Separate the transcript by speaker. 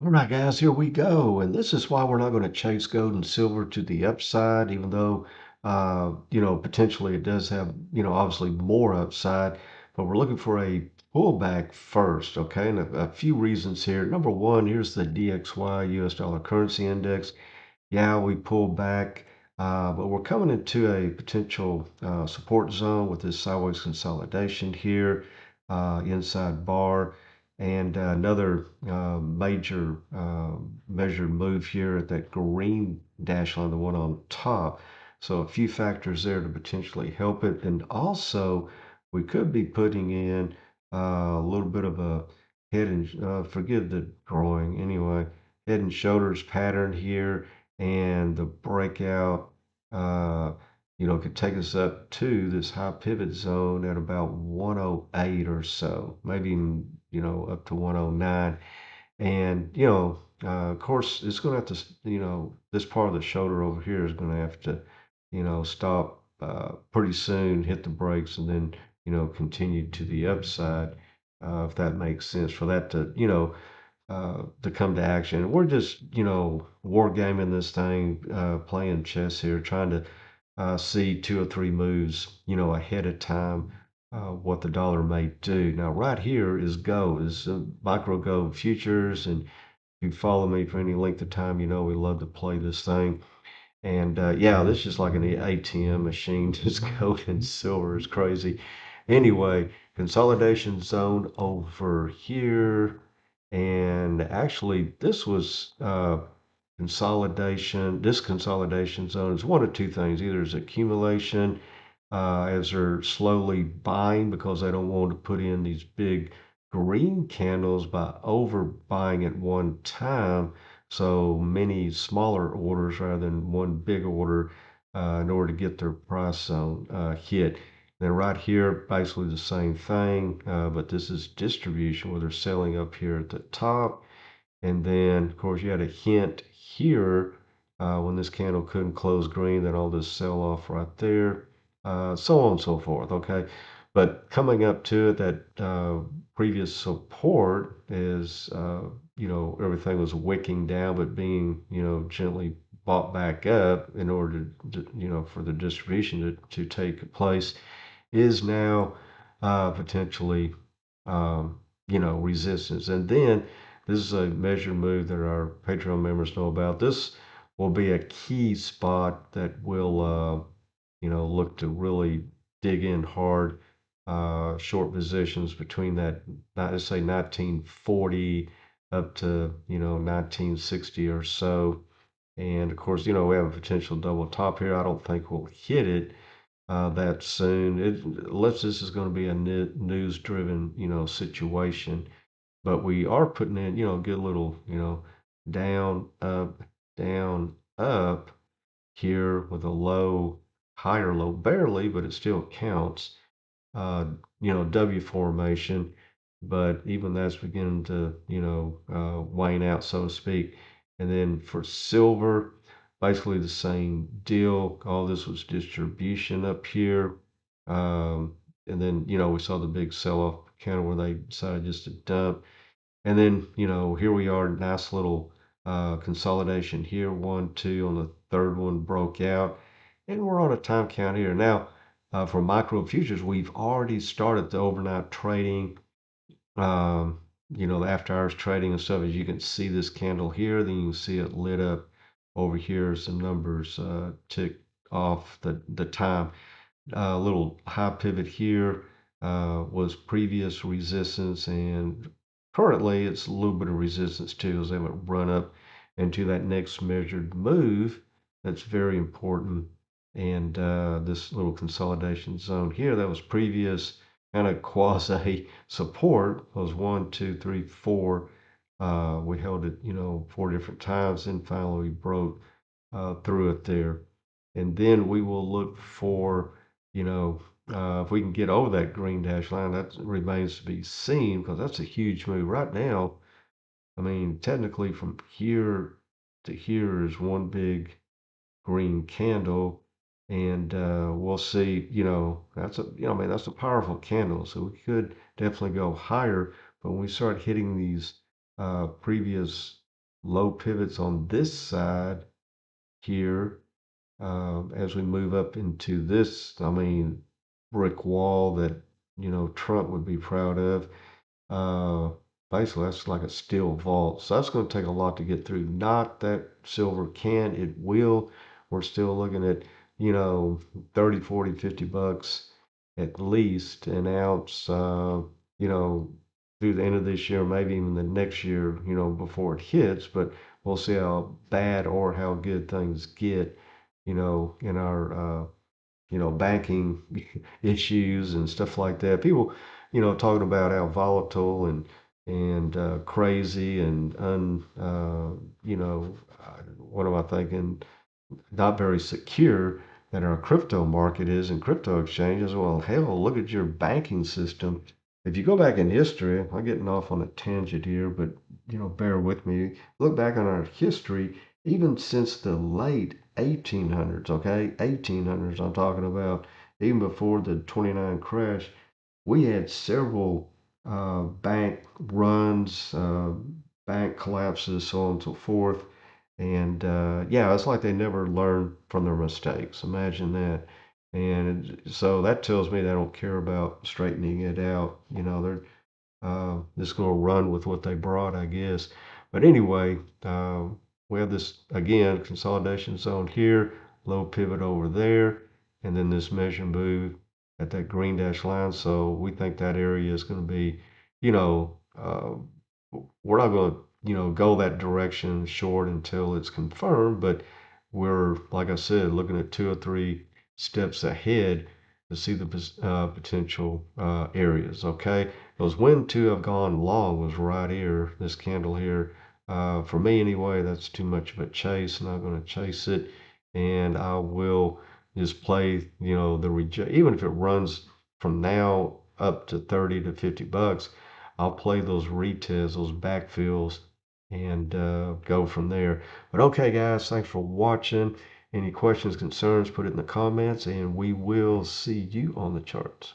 Speaker 1: All right, guys, here we go. And this is why we're not going to chase gold and silver to the upside, even though, potentially it does have, obviously more upside. But we're looking for a pullback first, okay? And a few reasons here. Number one, here's the DXY US dollar currency index. Yeah, we pulled back, but we're coming into a potential support zone with this sideways consolidation here, inside bar, and another major measured move here at that green dash line, the one on top. So a few factors there to potentially help it. And also, we could be putting in a little bit of a head and forgive the drawing anyway, head and shoulders pattern here, and the breakout, uh, could take us up to this high pivot zone at about 108 or so, maybe even, up to 109. And, of course, it's going to have to, this part of the shoulder over here is going to have to, stop pretty soon, hit the brakes, and then, continue to the upside, if that makes sense, for that to come to action. We're just, wargaming this thing, playing chess here, trying to see two or three moves, ahead of time, what the dollar may do. Now, right here is gold, is micro gold futures, and if you follow me for any length of time, we love to play this thing. And yeah, this is like an ATM machine. Just gold and silver is crazy. Anyway, consolidation zone over here. And actually, this was consolidation. This consolidation zone is one of two things. Either it's accumulation, as they're slowly buying because they don't want to put in these big green candles by overbuying at one time. So many smaller orders rather than one big order, in order to get their price zone hit. Then right here, basically the same thing, but this is distribution where they're selling up here at the top. And then, of course, you had a hint here, when this candle couldn't close green, then all this sell off right there, so on and so forth. Okay. But coming up to it, that previous support is, everything was wicking down, but being, gently bought back up in order for the distribution to take place, is now potentially, resistance. And then this is a measured move that our Patreon members know about. This will be a key spot that will, look to really dig in hard. Short positions between that, let's say 1940 up to, 1960 or so. And of course, we have a potential double top here. I don't think we'll hit it that soon. Unless this is going to be a news-driven, situation. But we are putting in, a good little, down, up here with a low, higher low, barely, but it still counts. Uh, W formation, but even that's beginning to, wane out, so to speak. And then for silver, basically the same deal. All this was distribution up here. And then, we saw the big sell-off kind of where they decided just to dump. And then, here we are, nice little consolidation here. One, two, on the third one broke out. And we're on a time count here. Now, for micro futures, we've already started the overnight trading, the after hours trading and stuff. As you can see this candle here, then you can see it lit up over here. Some numbers tick off the time. A little high pivot here was previous resistance, and currently it's a little bit of resistance too, as they would run up into that next measured move. That's very important. And this little consolidation zone here, that was previous kind of quasi support, was one, two, three, four. We held it, four different times, and finally we broke through it there. And then we will look for, if we can get over that green dash line. That remains to be seen because that's a huge move right now. I mean, technically from here to here is one big green candle, and we'll see. That's a, I mean, that's a powerful candle, so we could definitely go higher. But when we start hitting these previous low pivots on this side here as we move up into this, I mean, brick wall that, Trump would be proud of. Uh, Basically, that's like a steel vault. So that's going to take a lot to get through. Not that silver can, it will. We're still looking at, 30, 40, 50 bucks at least an ounce, you know, through the end of this year, maybe even the next year, before it hits. But we'll see how bad or how good things get, in our banking issues and stuff like that. People, talking about how volatile and crazy and what am I thinking? Not very secure that our crypto market is and crypto exchanges. Well, hell, look at your banking system. If you go back in history, I'm getting off on a tangent here, but bear with me. Look back on our history, even since the late 1800s, okay? 1800s, I'm talking about, even before the 29 crash, we had several bank runs, bank collapses, so on and so forth. And yeah, it's like they never learn from their mistakes. Imagine that. And so that tells me they don't care about straightening it out. They're just going to run with what they brought, I guess. But anyway, we have this again consolidation zone here, low pivot over there, and then this measure move at that green dash line. So we think that area is going to be, you know, we're not going to, go that direction short until it's confirmed. But we're, like I said, looking at 2 or 3 steps ahead to see the potential areas. Okay. Because when to have gone long was right here, this candle here. For me anyway, that's too much of a chase. Not going to chase it, and I will just play, the reject. Even if it runs from now up to 30 to 50 bucks, I'll play those retests, those backfills, and go from there. But okay, guys, thanks for watching. Any questions, concerns, put it in the comments, and we will see you on the charts.